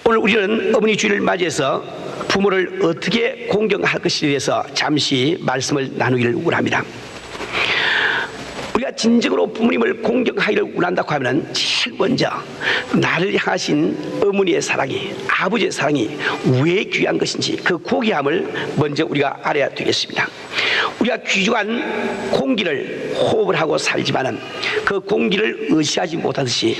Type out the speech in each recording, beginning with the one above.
오늘 우리는 어머니 주일을 맞이해서 부모를 어떻게 공경할 것에 대해서 잠시 말씀을 나누기를 원합니다. 우리가 진정으로 부모님을 공경하기를 원한다고 하면 제일 먼저 나를 향하신 어머니의 사랑이, 아버지의 사랑이 왜 귀한 것인지 그 고귀함을 먼저 우리가 알아야 되겠습니다. 우리가 귀중한 공기를 호흡을 하고 살지만은 그 공기를 의식하지 못하듯이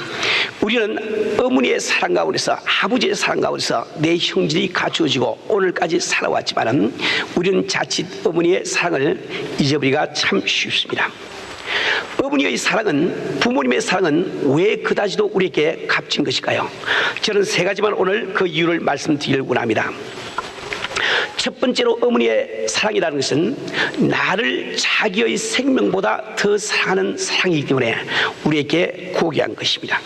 우리는 어머니의 사랑 가운데서, 아버지의 사랑 가운데서 내 형질이 갖추어지고 오늘까지 살아왔지만은 우리는 자칫 어머니의 사랑을 잊어버리기가 참 쉽습니다. 어머니의 사랑은, 부모님의 사랑은 왜 그다지도 우리에게 값진 것일까요? 저는 세 가지만 오늘 그 이유를 말씀드리길 원합니다. 첫 번째로 어머니의 사랑이라는 것은 나를 자기의 생명보다 더 사랑하는 사랑이기 때문에 우리에게 고귀한 것입니다.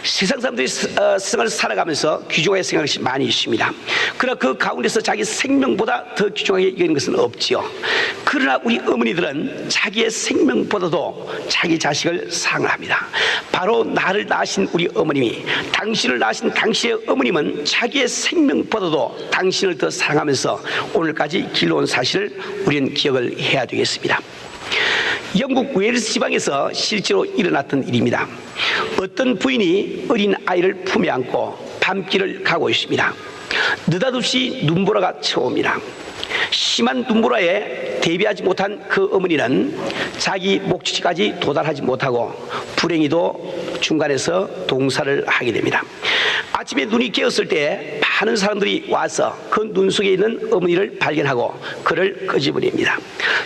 세상 사람들이 세상을 살아가면서 귀중하게 생각하는 것이 많이 있습니다. 그러나 그 가운데서 자기 생명보다 더 귀중하게 여기는 것은 없지요. 그러나 우리 어머니들은 자기의 생명보다도 자기 자식을 사랑합니다. 바로 나를 낳으신 우리 어머님이, 당신을 낳으신 당신의 어머님은 자기의 생명보다도 당신을 더 사랑하면서 오늘까지 길러온 사실을 우리는 기억을 해야 되겠습니다. 영국 웨일스 지방에서 실제로 일어났던 일입니다. 어떤 부인이 어린 아이를 품에 안고 밤길을 가고 있습니다. 느닷없이 눈보라가 쳐옵니다. 심한 눈보라에 대비하지 못한 그 어머니는 자기 목적지까지 도달하지 못하고 불행히도 중간에서 동사를 하게 됩니다. 아침에 눈이 깨었을 때 많은 사람들이 와서 그 눈 속에 있는 어머니를 발견하고 그를 끄집어냅니다.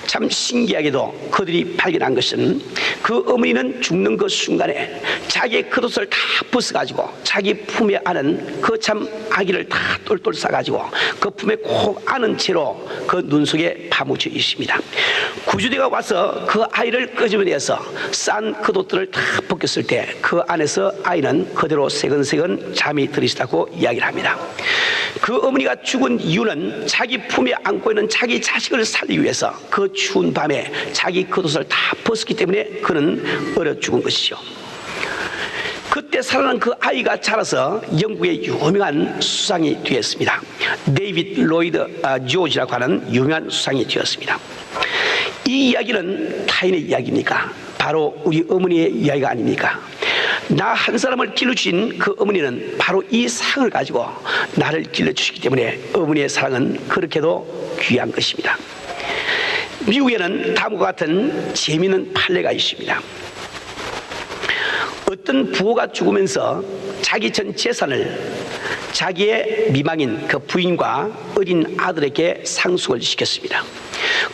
참 신기하게도 그들이 발견한 것은 그 어머니는 죽는 그 순간에 자기의 겉옷을 다 벗어가지고 자기 품에 안은 그 참 아기를 다 똘똘 싸가지고 그 품에 꼭 안은 채로 그 눈 속에 파묻혀 있습니다. 구조대가 와서 그 아이를 끄집어내서 싼 겉옷들을 다 벗겼을 때 그 안에서 아이는 그대로 새근새근 잠이 들으시다고 이야기를 합니다. 그 어머니가 죽은 이유는 자기 품에 안고 있는 자기 자식을 살리기 위해서 그 추운 밤에 자기 겉옷을 다 벗었기 때문에 그는 얼어 죽은 것이죠. 그때 살아난 그 아이가 자라서 영국의 유명한 수상이 되었습니다. 데이비드 로이드 조지라고 하는 유명한 수상이 되었습니다. 이 이야기는 타인의 이야기입니까? 바로 우리 어머니의 이야기가 아닙니까? 나 한 사람을 길러주신 그 어머니는 바로 이 사랑을 가지고 나를 길러주시기 때문에 어머니의 사랑은 그렇게도 귀한 것입니다. 미국에는 다음과 같은 재미있는 판례가 있습니다. 어떤 부호가 죽으면서 자기 전 재산을 자기의 미망인 그 부인과 어린 아들에게 상속을 시켰습니다.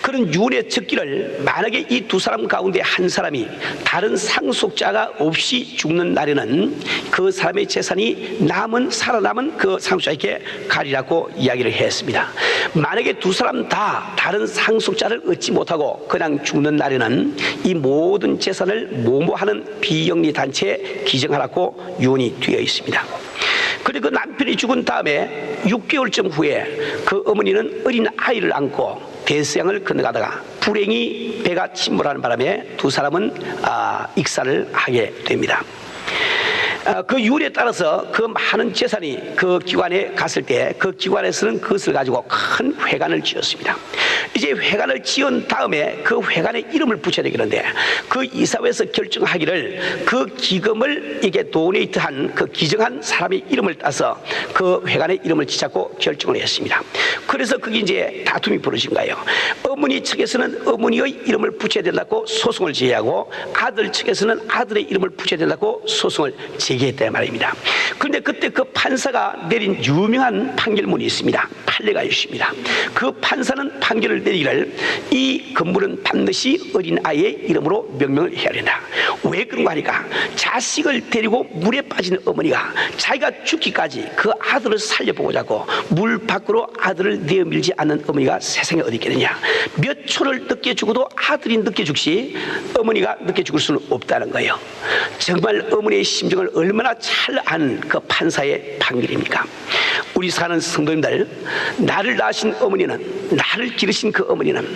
그런 유언의 적기를 만약에 이 두 사람 가운데 한 사람이 다른 상속자가 없이 죽는 날에는 그 사람의 재산이 살아남은 그 상속자에게 가리라고 이야기를 했습니다. 만약에 두 사람 다 다른 상속자를 얻지 못하고 그냥 죽는 날에는 이 모든 재산을 모모하는 비영리 단체에 기증하라고 유언이 되어 있습니다. 그리고 그 남편이 죽은 다음에 6개월쯤 후에 그 어머니는 어린 아이를 안고 대서양을 건너가다가 불행히 배가 침몰하는 바람에 두 사람은 익사를 하게 됩니다. 그 유언에 따라서 그 많은 재산이 그 기관에 갔을 때 그 기관에서는 그것을 가지고 큰 회관을 지었습니다. 이제 회관을 지은 다음에 그 회관에 이름을 붙여야 되겠는데 그 이사회에서 결정하기를 그 기금을 이게 도네이트한 그 기증한 사람의 이름을 따서 그 회관의 이름을 지자고 결정을 했습니다. 그래서 그게 이제 다툼이 벌어진 거예요. 어머니 측에서는 어머니의 이름을 붙여야 된다고 소송을 제기하고 아들 측에서는 아들의 이름을 붙여야 된다고 소송을 제기했단 말입니다. 그런데 그때 그 판사가 내린 유명한 판결문이 있습니다. 판례가 있습니다. 그 판사는 판결을 내리기를 이 건물은 반드시 어린 아이의 이름으로 명명을 해야 된다. 왜 그런가 하니까 자식을 데리고 물에 빠진 어머니가 자기가 죽기까지 그 아들을 살려보고자 하고 물 밖으로 아들을 내어밀지 않는 어머니가 세상에 어디 있겠느냐. 몇 초를 늦게 죽어도 아들이 늦게 죽시 어머니가 늦게 죽을 수는 없다는 거예요. 정말 어머니의 심정을 얼마나 잘 아는 그 판사의 판결입니까? 우리 사는 성도님들, 나를 낳으신 어머니는, 나를 기르신 그 어머니는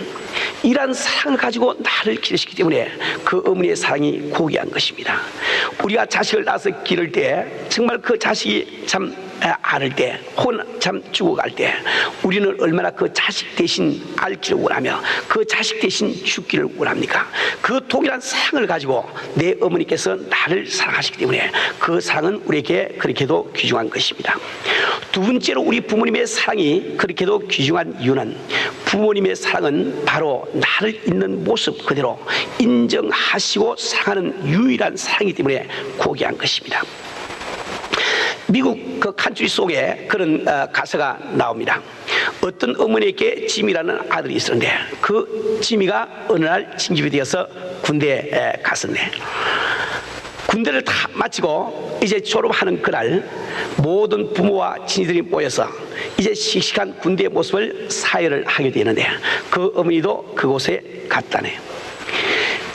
이러한 사랑을 가지고 나를 기르시기 때문에 그 어머니의 사랑이 고귀한 것입니다. 우리가 자식을 낳아서 기를 때 정말 그 자식이 참 않을 때 혹은 참 죽어갈 때 우리는 얼마나 그 자식 대신 앓기를 원하며 그 자식 대신 죽기를 원합니까? 그 동일한 사랑을 가지고 내 어머니께서 나를 사랑하시기 때문에 그 사랑은 우리에게 그렇게도 귀중한 것입니다. 두 번째로 우리 부모님의 사랑이 그렇게도 귀중한 이유는 부모님의 사랑은 바로 나를 있는 모습 그대로 인정하시고 사랑하는 유일한 사랑이기 때문에 고귀한 것입니다. 미국 그 칸츄리 속에 그런 가사가 나옵니다. 어떤 어머니에게 지미라는 아들이 있었는데 그 지미가 어느 날 징집이 되어서 군대에 갔었네. 군대를 다 마치고 이제 졸업하는 그날 모든 부모와 친지들이 모여서 이제 씩씩한 군대의 모습을 사회를 하게 되는데 그 어머니도 그곳에 갔다네.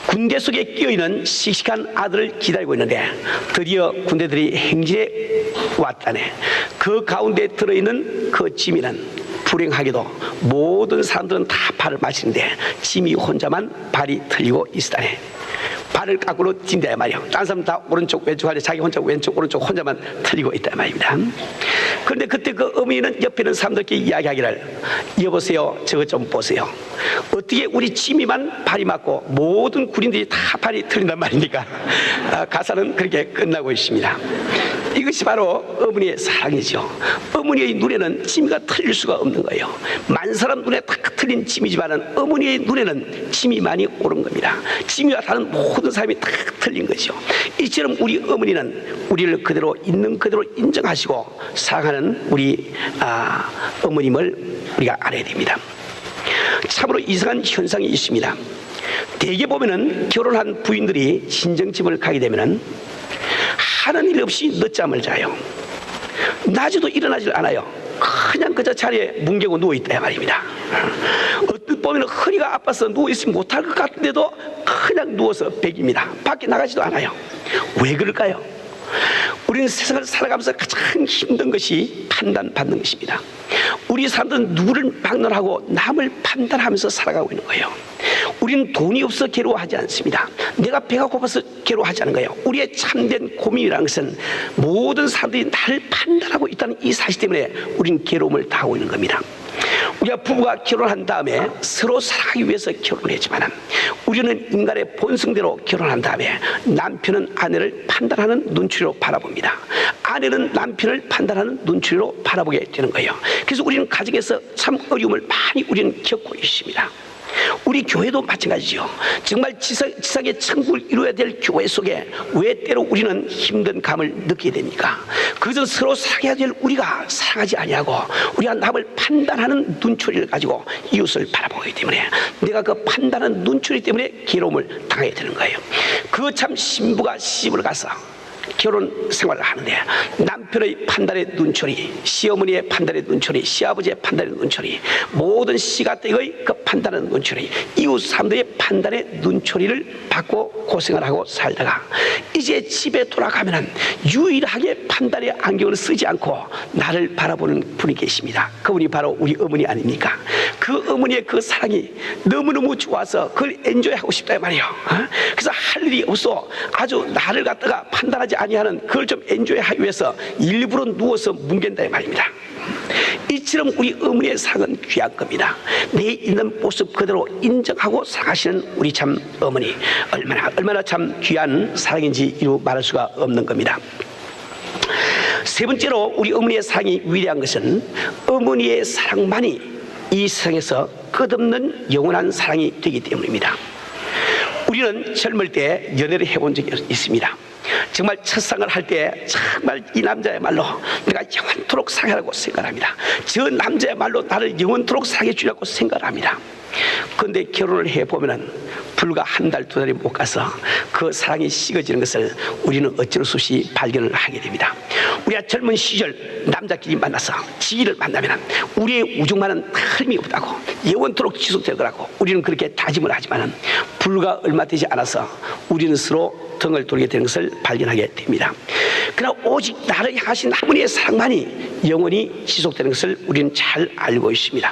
군대 속에 끼어있는 씩씩한 아들을 기다리고 있는데 드디어 군대들이 행진에 왔다네. 그 가운데 들어있는 그 지미는 불행하게도 모든 사람들은 다 발을 마치는데 지미 혼자만 발이 틀리고 있었다네. 발을 거꾸로 뛴다 말이야. 다른 사람 다 오른쪽 왼쪽 하는데 자기 혼자 왼쪽 오른쪽 혼자만 틀리고 있다 말입니다. 그런데 그때 그 어머니는 옆에 있는 사람들께 이야기하기를 여보세요 저거 좀 보세요. 어떻게 우리 지미만 발이 맞고 모든 군인들이 다 발이 틀린단 말입니까? 가사는 그렇게 끝나고 있습니다. 이것이 바로 어머니의 사랑이죠. 어머니의 눈에는 지미가 틀릴 수가 없는 거예요. 만 사람 눈에 다 틀린 지미지만은 어머니의 눈에는 지미만이 옳은 겁니다. 지미와 다른 모든 사람이 다 틀린 것이죠. 이처럼 우리 어머니는 우리를 그대로 있는 그대로 인정하시고 사랑하는 우리 어머님을 우리가 알아야 됩니다. 참으로 이상한 현상이 있습니다. 대개 보면은 결혼한 부인들이 친정집을 가게 되면은 하는 일 없이 늦잠을 자요. 낮에도 일어나질 않아요. 그냥 그저 자리에 뭉개고 누워있다 말입니다. 어떤 보면 허리가 아파서 누워있으면 못할 것 같은데도 그냥 누워서 백입니다. 밖에 나가지도 않아요. 왜 그럴까요? 우리는 세상을 살아가면서 가장 힘든 것이 판단받는 것입니다. 우리 사람들은 누구를 막론하고 남을 판단하면서 살아가고 있는 거예요. 우리는 돈이 없어 괴로워하지 않습니다. 내가 배가 고파서 괴로워하지 않은 거예요. 우리의 참된 고민이라는 것은 모든 사람들이 나를 판단하고 있다는 이 사실 때문에 우리는 괴로움을 당하고 있는 겁니다. 우리가 부부가 결혼한 다음에 서로 사랑하기 위해서 결혼을 했지만 우리는 인간의 본성대로 결혼한 다음에 남편은 아내를 판단하는 눈초리로 바라봅니다. 아내는 남편을 판단하는 눈초리로 바라보게 되는 거예요. 그래서 우리는 가정에서 참 어려움을 많이 우리는 겪고 있습니다. 우리 교회도 마찬가지죠. 정말 지상의 천국을 이루어야 될 교회 속에 왜 때로 우리는 힘든 감을 느끼게 됩니까? 그것은 서로 사랑해야 될 우리가 사랑하지 아니하고 우리가 남을 판단하는 눈초리를 가지고 이웃을 바라보기 때문에 내가 그 판단하는 눈초리 때문에 괴로움을 당하게 되는 거예요. 그 참 신부가 시집을 가서 결혼 생활을 하는데 남편의 판단의 눈초리, 시어머니의 판단의 눈초리, 시아버지의 판단의 눈초리, 모든 시가댁의 그 판단의 눈초리, 이웃 사람들의 판단의 눈초리를 받고 고생을 하고 살다가 이제 집에 돌아가면은 유일하게 판단의 안경을 쓰지 않고 나를 바라보는 분이 계십니다. 그분이 바로 우리 어머니 아닙니까? 그 어머니의 그 사랑이 너무너무 좋아서 그걸 엔조이하고 싶다 말이에요. 그래서 할 일이 없어 아주 나를 갖다가 판단하지 아니하는 그걸 좀 엔조이하기 위해서 일부러 누워서 뭉갠다 말입니다. 이처럼 우리 어머니의 사랑은 귀한 겁니다. 내 있는 모습 그대로 인정하고 사랑하시는 우리 참 어머니 얼마나 참 귀한 사랑인지 이루 말할 수가 없는 겁니다. 세 번째로 우리 어머니의 사랑이 위대한 것은 어머니의 사랑만이 이 세상에서 끝없는 영원한 사랑이 되기 때문입니다. 우리는 젊을 때 연애를 해본 적이 있습니다. 정말 첫상을 할 때 정말 이 남자야말로 내가 영원토록 사랑하라고 생각합니다. 저 남자야말로 나를 영원토록 사랑해 주려고 생각합니다. 그런데 결혼을 해보면 불과 한 달, 두 달이 못 가서 그 사랑이 식어지는 것을 우리는 어쩔 수 없이 발견을 하게 됩니다. 우리가 젊은 시절 남자끼리 만나서 지기를 만나면 우리의 우정만은 틀림이 없다고 영원토록 지속될 거라고 우리는 그렇게 다짐을 하지만 불과 얼마 되지 않아서 우리는 서로 등을 돌리게 되는 것을 발견하게 됩니다. 그러나 오직 나를 향하신 어머니의 사랑만이 영원히 지속되는 것을 우리는 잘 알고 있습니다.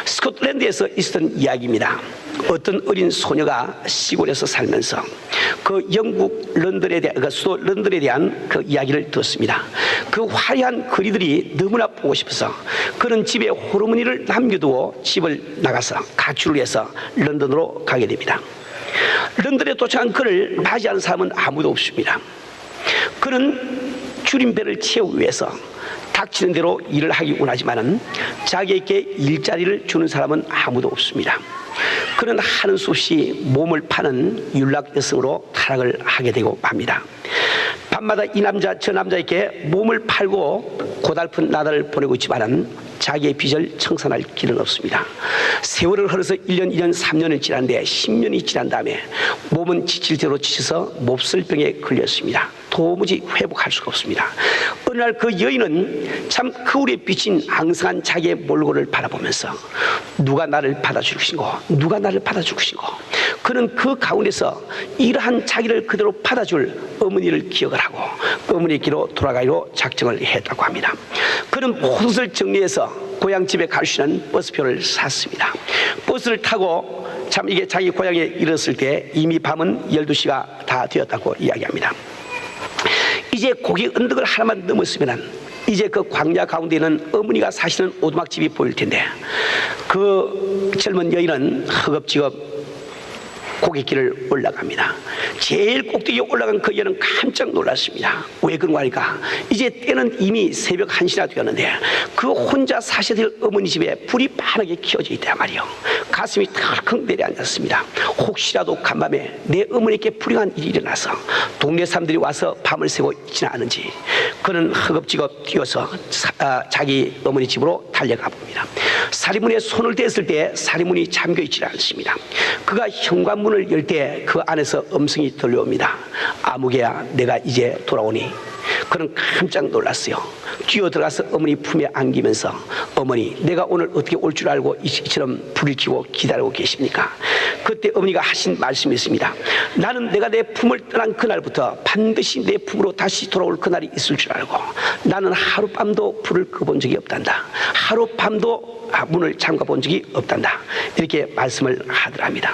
스코틀랜드에서 있었던 이야기입니다. 어떤 어린 소녀가 시골에서 살면서 그 영국 런던에 대한, 그 수도 런던에 대한 그 이야기를 듣습니다. 그 화려한 거리들이 너무나 보고 싶어서 그는 집에 호르몬이를 남겨두고 집을 나가서 가출을 해서 런던으로 가게 됩니다. 런던에 도착한 그를 맞이하는 사람은 아무도 없습니다. 그는 줄임배를 채우기 위해서 닥치는 대로 일을 하기 원하지만은 자기에게 일자리를 주는 사람은 아무도 없습니다. 그는 하는 수 없이 몸을 파는 윤락 여성으로 타락을 하게 되고 맙니다. 밤마다 이 남자 저 남자에게 몸을 팔고 고달픈 나날을 보내고 있지만은 자기의 빚을 청산할 길은 없습니다. 세월을 흘러서 1년, 2년, 3년을 지났는데 10년이 지난 다음에 몸은 지칠 대로 지쳐서 몹쓸 병에 걸렸습니다. 도무지 회복할 수가 없습니다. 어느 날 그 여인은 참 거울에 비친 앙상한 자기의 몰골을 바라보면서 누가 나를 받아줄 것인고, 누가 나를 받아줄 것인고, 그는 그 가운데서 이러한 자기를 그대로 받아줄 어머니를 기억을 하고 어머니께로 돌아가기로 작정을 했다고 합니다. 그는 모든 것을 정리해서 고향집에 갈 수 있는 버스표를 샀습니다. 버스를 타고 참 이게 자기 고향에 이르렀을 때 이미 밤은 12시가 다 되었다고 이야기합니다. 이제 고개 언덕을 하나만 넘었으면 이제 그 광야 가운데 있는 어머니가 사시는 오두막집이 보일 텐데 그 젊은 여인은 허겁지겁 고갯길을 올라갑니다. 제일 꼭대기에 올라간 그 여인은 깜짝 놀랐습니다. 왜 그런가 하니까 이제 때는 이미 새벽 1시나 되었는데 그 혼자 사셔야 될 어머니 집에 불이 환하게 켜져 있단 말이요. 가슴이 덜컥 내려앉았습니다. 혹시라도 간밤에 내 어머니께 불행한 일이 일어나서 동네 사람들이 와서 밤을 새고 있지는 않은지 그는 허겁지겁 뛰어서 자기 어머니 집으로 달려가 봅니다. 사리문에 손을 댔을 때 사리문이 잠겨 있지 않습니다. 그가 현관문을 열 때 그 안에서 음성이 들려옵니다. 아무개야, 내가 이제 돌아오니. 그는 깜짝 놀랐어요. 뛰어 들어가서 어머니 품에 안기면서 어머니, 내가 오늘 어떻게 올 줄 알고 이처럼 불을 켜고 기다리고 계십니까? 그때 어머니가 하신 말씀이 있습니다. 나는 내가 내 품을 떠난 그날부터 반드시 내 품으로 다시 돌아올 그날이 있을 줄 알고 나는 하룻밤도 불을 꺼본 적이 없단다. 하룻밤도 문을 잠가 본 적이 없단다. 이렇게 말씀을 하더랍니다.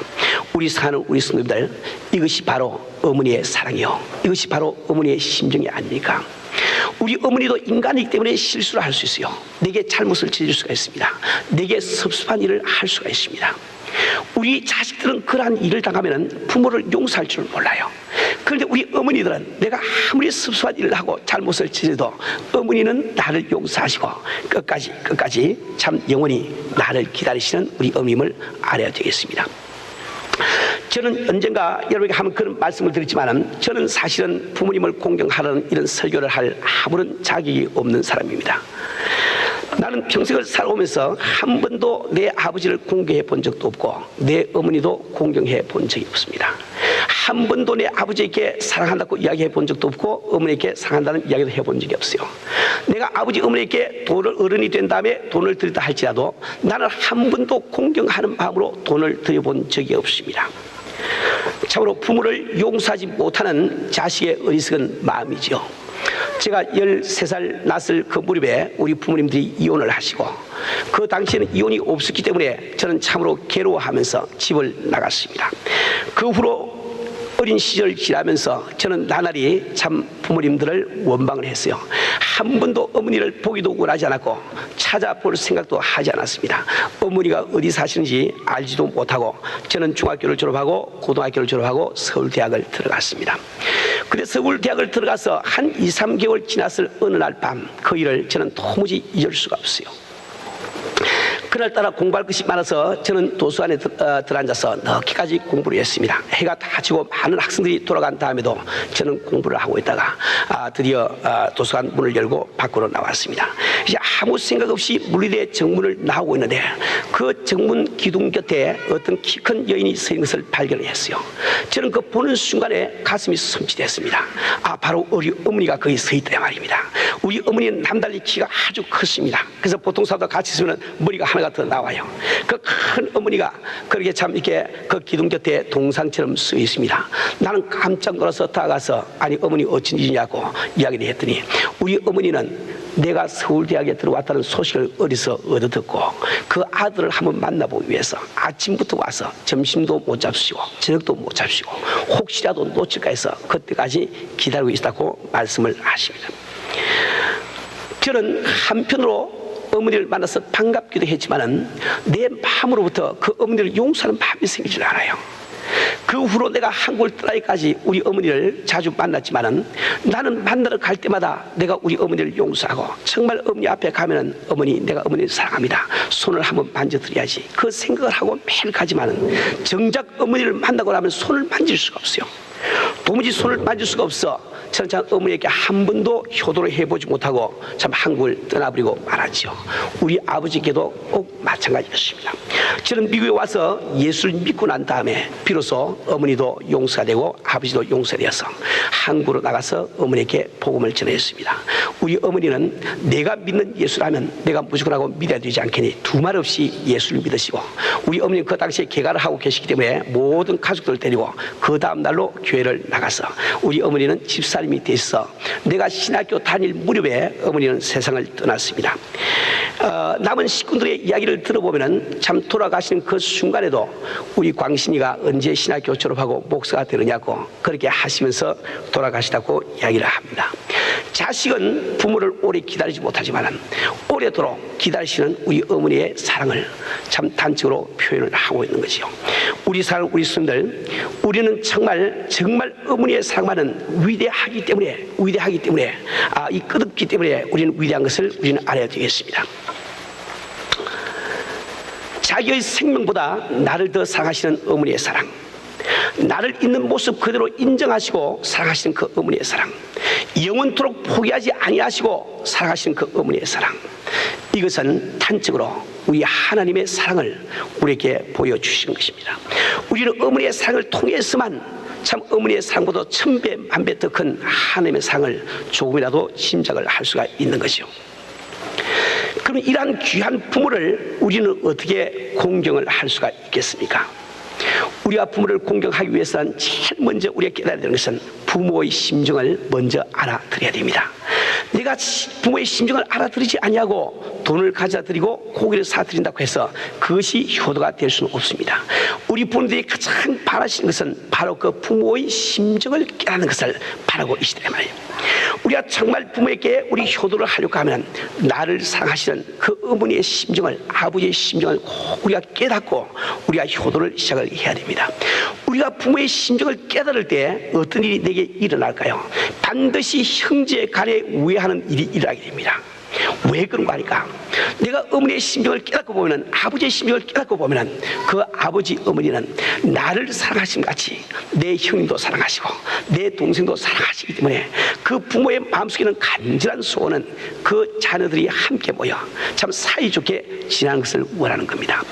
우리 사는 우리 성도들, 이것이 바로 어머니의 사랑이요, 이것이 바로 어머니의 심정이 아닙니까? 우리 어머니도 인간이기 때문에 실수를 할 수 있어요. 내게 잘못을 저질 수가 있습니다. 내게 섭섭한 일을 할 수가 있습니다. 우리 자식들은 그러한 일을 당하면 부모를 용서할 줄 몰라요. 그런데 우리 어머니들은 내가 아무리 섭섭한 일을 하고 잘못을 저질러도 어머니는 나를 용서하시고 끝까지 참 영원히 나를 기다리시는 우리 어머님을 알아야 되겠습니다. 저는 언젠가 여러분에게 한번 그런 말씀을 드렸지만 저는 사실은 부모님을 공경하는 이런 설교를 할 아무런 자격이 없는 사람입니다. 나는 평생을 살아오면서 한 번도 내 아버지를 공경해 본 적도 없고 내 어머니도 공경해 본 적이 없습니다. 한 번도 내 아버지에게 사랑한다고 이야기해 본 적도 없고 어머니에게 사랑한다는 이야기도 해본 적이 없어요. 내가 아버지 어머니에게 돈을 어른이 된 다음에 돈을 드렸다 할지라도 나는 한 번도 공경하는 마음으로 돈을 드려본 적이 없습니다. 참으로 부모를 용서하지 못하는 자식의 어리석은 마음이죠. 제가 13살 났을 그 무렵에 우리 부모님들이 이혼을 하시고 그 당시에는 이혼이 없었기 때문에 저는 참으로 괴로워하면서 집을 나갔습니다. 그 후로 어린 시절 지나면서 저는 나날이 참 부모님들을 원망을 했어요. 한 번도 어머니를 보기도 원하지 않았고 찾아볼 생각도 하지 않았습니다. 어머니가 어디 사시는지 알지도 못하고 저는 중학교를 졸업하고 고등학교를 졸업하고 서울대학을 들어갔습니다. 근데 서울대학을 들어가서 한 2, 3개월 지났을 어느 날 밤 그 일을 저는 도무지 잊을 수가 없어요. 그날따라 공부할 것이 많아서 저는 도서관에 들어앉아서 늦게까지 공부를 했습니다. 해가 다 지고 많은 학생들이 돌아간 다음에도 저는 공부를 하고 있다가 드디어 도서관 문을 열고 밖으로 나왔습니다. 이제 아무 생각 없이 물리대 정문을 나오고 있는데 그 정문 기둥 곁에 어떤 키 큰 여인이 서 있는 것을 발견을 했어요. 저는 그 보는 순간에 가슴이 섬찟했습니다. 바로 우리 어머니가 거기 서 있다 말입니다. 우리 어머니는 남달리 키가 아주 컸습니다. 그래서 보통 사람과 같이 있으면 머리가 하나가 더 나와요. 그 큰 어머니가 그렇게 참 이렇게 그 기둥 곁에 동상처럼 서 있습니다. 나는 깜짝 놀라서 다가가서 아니 어머니 어쩐 일이냐고 이야기를 했더니 우리 어머니는 내가 서울대학에 들어왔다는 소식을 어디서 얻어듣고 그 아들을 한번 만나보기 위해서 아침부터 와서 점심도 못 잡수시고 저녁도 못 잡수시고 혹시라도 놓칠까 해서 그때까지 기다리고 있다고 말씀을 하십니다. 저는 한편으로 어머니를 만나서 반갑기도 했지만은 내 마음으로부터 그 어머니를 용서하는 마음이 생길 줄 알아요. 그 후로 내가 한국을 떠나기까지 우리 어머니를 자주 만났지만은 나는 만나러 갈 때마다 내가 우리 어머니를 용서하고 정말 어머니 앞에 가면은 어머니 내가 어머니를 사랑합니다. 손을 한번 만져드려야지. 그 생각을 하고 매일 가지만은 정작 어머니를 만나고 나면 손을 만질 수가 없어요. 도무지 손을 만질 수가 없어. 저는 참 어머니에게 한 번도 효도를 해보지 못하고 참 한국을 떠나버리고 말았죠. 우리 아버지께도 꼭 마찬가지였습니다. 저는 미국에 와서 예수를 믿고 난 다음에 비로소 어머니도 용서가 되고 아버지도 용서가 되어서 한국으로 나가서 어머니에게 복음을 전했습니다. 우리 어머니는 내가 믿는 예수라면 내가 무조건 하고 믿어야 되지 않겠니 두 말 없이 예수를 믿으시고 우리 어머니는 그 당시에 개가를 하고 계시기 때문에 모든 가족들을 데리고 그 다음 날로 교회를 나가서 우리 어머니는 집사님이 돼서 내가 신학교 다닐 무렵에 어머니는 세상을 떠났습니다. 남은 식구들의 이야기를 들어보면 참 돌아가시는 그 순간에도 우리 광신이가 언제 신학교 졸업하고 목사가 되느냐고 그렇게 하시면서 돌아가시다고 이야기를 합니다. 자식은 부모를 오래 기다리지 못하지만 오래도록 기다리시는 우리 어머니의 사랑을 참 단적으로 표현을 하고 있는 거지요. 우리 사랑 우리 손들 우리는 정말 어머니의 사랑만은 위대하기 때문에 이 끝없기 때문에 우리는 위대한 것을 우리는 알아야 되겠습니다. 자기의 생명보다 나를 더 사랑하시는 어머니의 사랑, 나를 있는 모습 그대로 인정하시고 사랑하시는 그 어머니의 사랑, 영원토록 포기하지 아니하시고 사랑하시는 그 어머니의 사랑, 이것은 단적으로 우리 하나님의 사랑을 우리에게 보여주시는 것입니다. 우리는 어머니의 사랑을 통해서만 참 어머니의 사랑보다 1000배 만배 더 큰 하나님의 사랑을 조금이라도 짐작을 할 수가 있는 것이요. 그럼 이러한 귀한 부모를 우리는 어떻게 공경을 할 수가 있겠습니까? 우리가 부모를 공경하기 위해서는 제일 먼저 우리가 깨달아야 되는 것은 부모의 심정을 먼저 알아들어야 됩니다. 내가 부모의 심정을 알아들이지 아니하고 돈을 가져다 드리고 고기를 사드린다고 해서 그것이 효도가 될 수는 없습니다. 우리 부모들이 가장 바라시는 것은 바로 그 부모의 심정을 깨닫는 것을 바라고 계시단 말이에요. 우리가 정말 부모에게 우리 효도를 하려고 하면 나를 사랑하시는 그 어머니의 심정을, 아버지의 심정을 꼭 우리가 깨닫고 우리가 효도를 시작을 해야 됩니다. 우리가 부모의 심정을 깨달을 때 어떤 일이 내게 일어날까요? 반드시 형제 간에 우애하는 일이 일어나게 됩니다. 왜 그런가 하니까 내가 어머니의 심정을 깨닫고 보면, 아버지의 심정을 깨닫고 보면 그 아버지 어머니는 나를 사랑하신 같이 내 형님도 사랑하시고 내 동생도 사랑하시기 때문에 그 부모의 마음속에는 간절한 소원은 그 자녀들이 함께 모여 참 사이좋게 지내는 것을 원하는 겁니다.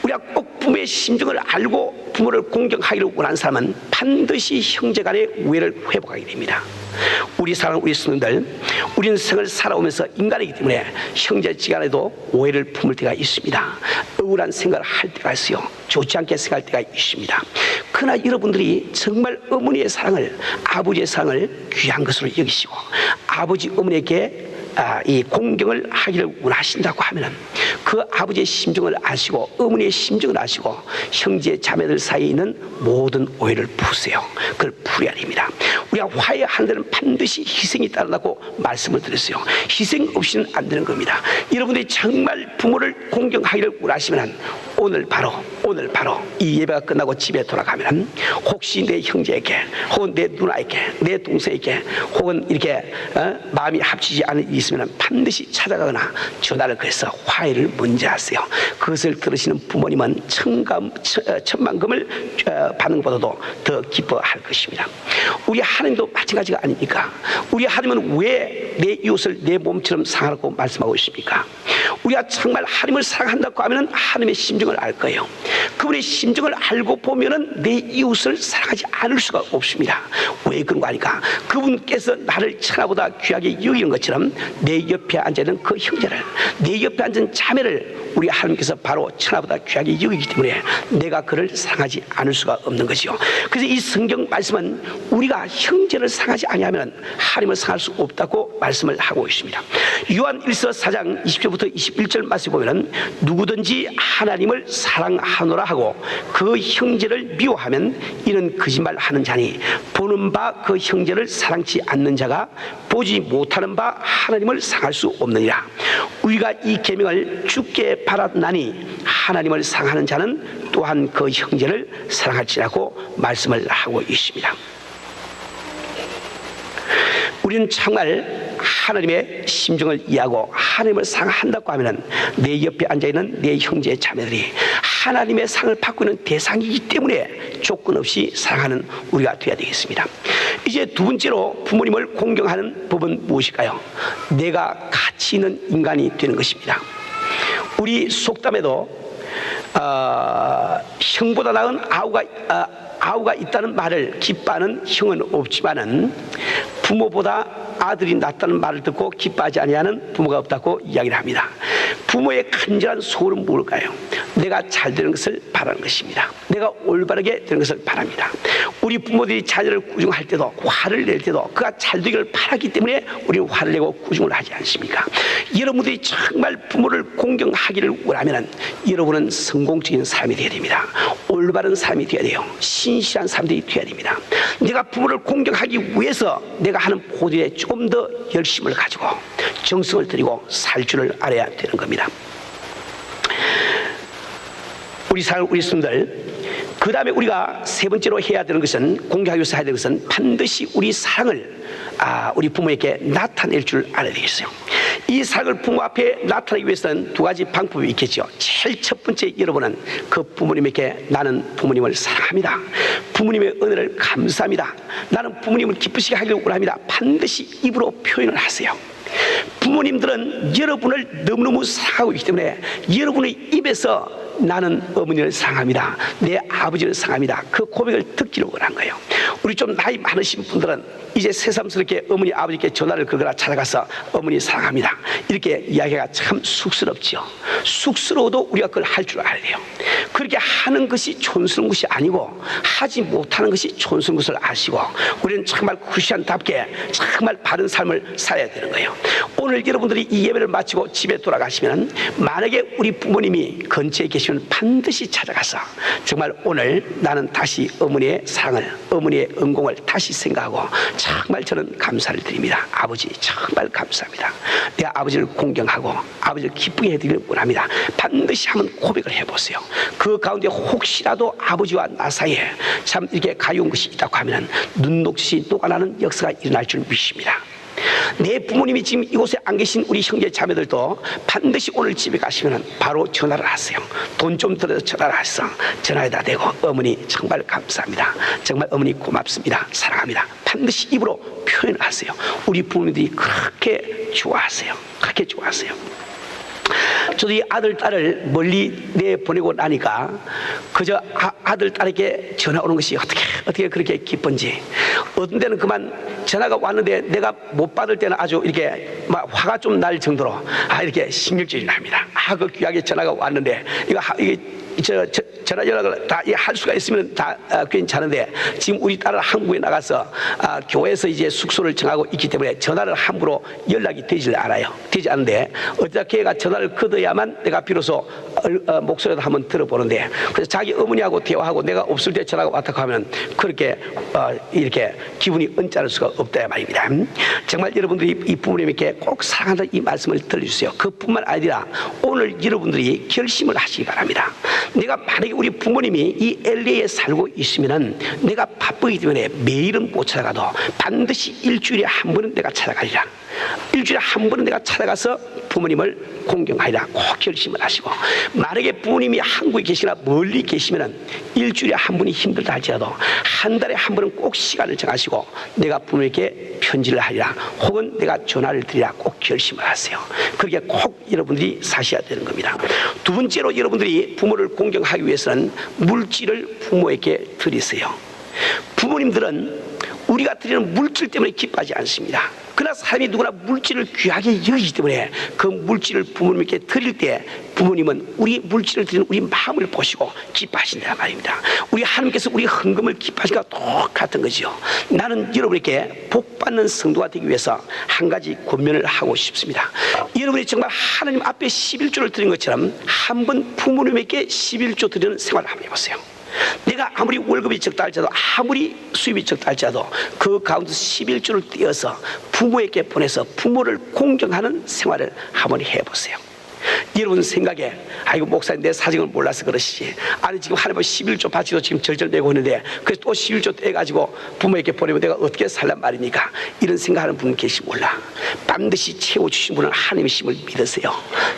우리가 꼭 부모의 심정을 알고 부모를 공경하기를 원하는 사람은 반드시 형제간의 우애를 회복하게 됩니다. 우리 사랑 우리 스님들, 우리는 생을 살아오면서 인간이기 때문에 형제지간에도 오해를 품을 때가 있습니다. 억울한 생각을 할 때가 있어요. 좋지 않게 생각할 때가 있습니다. 그러나 여러분들이 정말 어머니의 사랑을, 아버지의 사랑을 귀한 것으로 여기시고 아버지 어머니에게 이 공경을 하기를 원하신다고 하면 그 아버지의 심정을 아시고 어머니의 심정을 아시고 형제 자매들 사이에 있는 모든 오해를 푸세요. 그걸 풀어야 됩니다. 우리가 화해하는 데는 반드시 희생이 따른다고 말씀을 드렸어요. 희생 없이는 안 되는 겁니다. 여러분들이 정말 부모를 공경하기를 원하시면 오늘 바로 이 예배가 끝나고 집에 돌아가면 혹시 내 형제에게 혹은 내 누나에게 내 동생에게 혹은 이렇게 마음이 합치지 않은 일이 있으면 반드시 찾아가거나 전화를 해서 화해를 먼저 하세요. 그것을 들으시는 부모님은 천만금을 받는 것보다도 더 기뻐할 것입니다. 우리 하나님 하나님도 마찬가지가 아닙니까? 우리 하나님은 왜 내 이웃을 내 몸처럼 사랑하라고 말씀하고 있습니까? 우리가 정말 하나님을 사랑한다고 하면 하나님의 심정을 알 거예요. 그분의 심정을 알고 보면은 내 이웃을 사랑하지 않을 수가 없습니다. 왜 그런 거 아니까? 그분께서 나를 천하보다 귀하게 여기는 것처럼 내 옆에 앉아있는 그 형제를, 내 옆에 앉은 자매를 우리 하나님께서 바로 천하보다 귀하게 여기기 때문에 내가 그를 사랑하지 않을 수가 없는 것이요. 그래서 이 성경 말씀은 우리가 형제를 사랑하지 아니하면 하나님을 사랑할 수 없다고 말씀을 하고 있습니다. 요한 1서 4장 20절부터 21절 말씀 보면은 누구든지 하나님을 사랑하노라 하고 그 형제를 미워하면 이는 거짓말하는 자니 보는 바 그 형제를 사랑치 않는 자가 보지 못하는 바 하나님을 사랑할 수 없느니라. 우리가 이 계명을 주께 받았나니 하나님을 사랑하는 자는 또한 그 형제를 사랑할지라고 말씀을 하고 있습니다. 우리는 정말 하나님의 심정을 이해하고 하나님을 사랑한다고 하면 내 옆에 앉아있는 내 형제 자매들이 하나님의 사랑을 받고 있는 대상이기 때문에 조건 없이 사랑하는 우리가 되어야 되겠습니다. 이제 두 번째로 부모님을 공경하는 법은 무엇일까요? 내가 가치 있는 인간이 되는 것입니다. 우리 속담에도 형보다 나은 아우가 있다는 말을 기뻐하는 형은 없지만은 부모보다 아들이 낫다는 말을 듣고 기뻐하지 아니하는 부모가 없다고 이야기를 합니다. 부모의 간절한 소원은 무엇일까요? 내가 잘 되는 것을 바라는 것입니다. 내가 올바르게 되는 것을 바랍니다. 우리 부모들이 자녀를 꾸중할 때도 화를 낼 때도 그가 잘 되기를 바라기 때문에 우리는 화를 내고 꾸중을 하지 않습니까? 여러분들이 정말 부모를 공경하기를 원하면 여러분은 성공적인 사람이 되어야 됩니다. 올바른 사람이 되어야 돼요. 신실한 사람들이 되어야 됩니다. 내가 부모를 공경하기 위해서 내가 하는 포도에 조금 더 열심을 가지고 정성을 들이고 살 줄을 알아야 되는 겁니다. 우리 사람들 그 다음에 우리가 세 번째로 해야 되는 것은 공경하기 위해서 해야 되는 것은 반드시 우리 사랑을 우리 부모에게 나타낼 줄 알아야 되겠어요. 이 사랑을 부모 앞에 나타내기 위해서는 두 가지 방법이 있겠죠. 제일 첫 번째, 여러분은 그 부모님에게 나는 부모님을 사랑합니다. 부모님의 은혜를 감사합니다. 나는 부모님을 기쁘시게 하기를 원합니다. 반드시 입으로 표현을 하세요. 부모님들은 여러분을 너무너무 사랑하고 있기 때문에 여러분의 입에서 나는 어머니를 사랑합니다. 내 아버지를 사랑합니다. 그 고백을 듣기를 원한 거예요. 우리 좀 나이 많으신 분들은 이제 새삼스럽게 어머니 아버지께 전화를 걸거나 찾아가서 어머니 사랑합니다 이렇게 이야기가 참 쑥스럽죠. 쑥스러워도 우리가 그걸 할 줄 알아야 돼요. 그렇게 하는 것이 촌스러운 것이 아니고 하지 못하는 것이 촌스러운 것을 아시고 우리는 정말 크리스천답게 정말 바른 삶을 살아야 되는 거예요. 오늘 여러분들이 이 예배를 마치고 집에 돌아가시면 만약에 우리 부모님이 근처에 계시면 반드시 찾아가서 정말 오늘 나는 다시 어머니의 사랑을, 어머니의 은공을 다시 생각하고 정말 저는 감사를 드립니다. 아버지 정말 감사합니다. 내 아버지를 공경하고 아버지를 기쁘게 해드리길 원합니다. 반드시 한번 고백을 해보세요. 그 가운데 혹시라도 아버지와 나 사이에 참 이렇게 가여운 것이 있다고 하면 눈 녹듯이 녹아나는 역사가 일어날 줄 믿습니다. 내 부모님이 지금 이곳에 안 계신 우리 형제 자매들도 반드시 오늘 집에 가시면 바로 전화를 하세요. 돈 좀 들어서 전화를 해서 전화에다 대고 어머니 정말 감사합니다. 정말 어머니 고맙습니다. 사랑합니다. 반드시 입으로 표현을 하세요. 우리 부모님들이 그렇게 좋아하세요. 그렇게 좋아하세요. 저도 이 아들, 딸을 멀리 내보내고 나니까 그저 아들, 딸에게 전화 오는 것이 어떻게 그렇게 기쁜지, 어떤 때는 그만 전화가 왔는데 내가 못 받을 때는 아주 이렇게 막 화가 좀 날 정도로 이렇게 신경질이 납니다. 그 귀하게 전화가 왔는데 이게 전화 연락을 다 할 수가 있으면 다 괜찮은데 지금 우리 딸은 한국에 나가서 교회에서 이제 숙소를 정하고 있기 때문에 전화를 함부로 연락이 되지 않는데 어떻게 걔가 전화를 거둬야만 내가 비로소 목소리도 한번 들어보는데, 그래서 자기 어머니하고 대화하고 내가 없을 때 전화가 왔다고 하면 그렇게 이렇게 기분이 언짢을 수가 없다 말입니다. 정말 여러분들이 이 부모님에게 꼭 사랑한다는 이 말씀을 들려주세요. 그뿐만 아니라 오늘 여러분들이 결심을 하시기 바랍니다. 내가 만약에 우리 부모님이 이 LA에 살고 있으면은 내가 바쁘기 때문에 매일은 못 찾아가도 반드시 일주일에 한 번은 내가 찾아가리라. 일주일에 한 번은 내가 찾아가서 부모님을 공경하리라 꼭 결심을 하시고, 만약에 부모님이 한국에 계시거나 멀리 계시면 일주일에 한 번이 힘들다 할지라도 한 달에 한 번은 꼭 시간을 정하시고 내가 부모님께 편지를 하리라 혹은 내가 전화를 드리라 꼭 결심을 하세요. 그렇게 꼭 여러분들이 사셔야 되는 겁니다. 두 번째로, 여러분들이 부모를 공경하기 위해서는 물질을 부모에게 드리세요. 부모님들은 우리가 드리는 물질 때문에 기뻐하지 않습니다. 그러나 사람이 누구나 물질을 귀하게 여기기 때문에 그 물질을 부모님께 드릴 때 부모님은 우리 물질을 드리는 우리 마음을 보시고 기뻐하신다는 말입니다. 우리 하나님께서 우리 헌금을 기뻐하시기가 똑같은 거죠. 나는 여러분에게 복받는 성도가 되기 위해서 한 가지 권면을 하고 싶습니다. 여러분이 정말 하나님 앞에 11조를 드린 것처럼 한번 부모님에게 11조 드리는 생활을 한번 해보세요. 내가 아무리 월급이 적다 할지라도, 아무리 수입이 적다 할지라도 그 가운데 11조를 떼어서 부모에게 보내서 부모를 공경하는 생활을 한번 해보세요. 여러분 생각에 아이고 목사님 내 사정을 몰라서 그러시지, 아니 지금 하나님 11조 바치도 지금 절절 내고 있는데 그래서 또 11조 떼가지고 부모에게 보내면 내가 어떻게 살란 말입니까? 이런 생각하는 분 계시 몰라. 반드시 채워주신 분은 하나님이심을 믿으세요.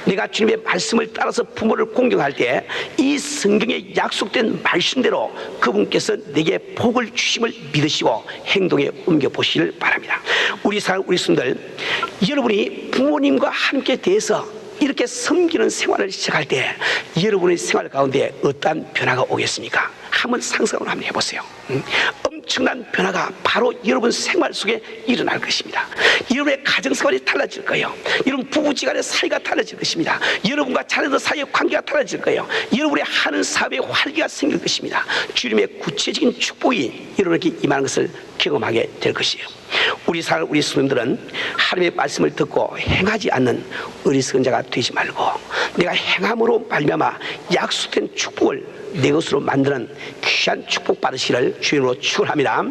내가 주님의 말씀을 따라서 부모를 공경할 때 이 성경에 약속된 말씀대로 그분께서 내게 복을 주심을 믿으시고 행동에 옮겨보시기를 바랍니다. 우리 손들, 여러분이 부모님과 함께 대해서 이렇게 섬기는 생활을 시작할 때 여러분의 생활 가운데 어떠한 변화가 오겠습니까? 한번 상상을 한번 해보세요. 엄청난 변화가 바로 여러분 생활 속에 일어날 것입니다. 여러분의 가정생활이 달라질 거예요. 여러분 부부지간의 사이가 달라질 것입니다. 여러분과 자녀들 사이의 관계가 달라질 거예요. 여러분의 하는 사업에 활기가 생길 것입니다. 주님의 구체적인 축복이 여러분에게 임하는 것을 경험하게 될 것이에요. 우리 성도들은 하나님의 말씀을 듣고 행하지 않는 어리석은 자가 되지 말고 내가 행함으로 말미암아 약속된 축복을 내 것으로 만드는 귀한 축복 받으시기를 주님으로 축원합니다.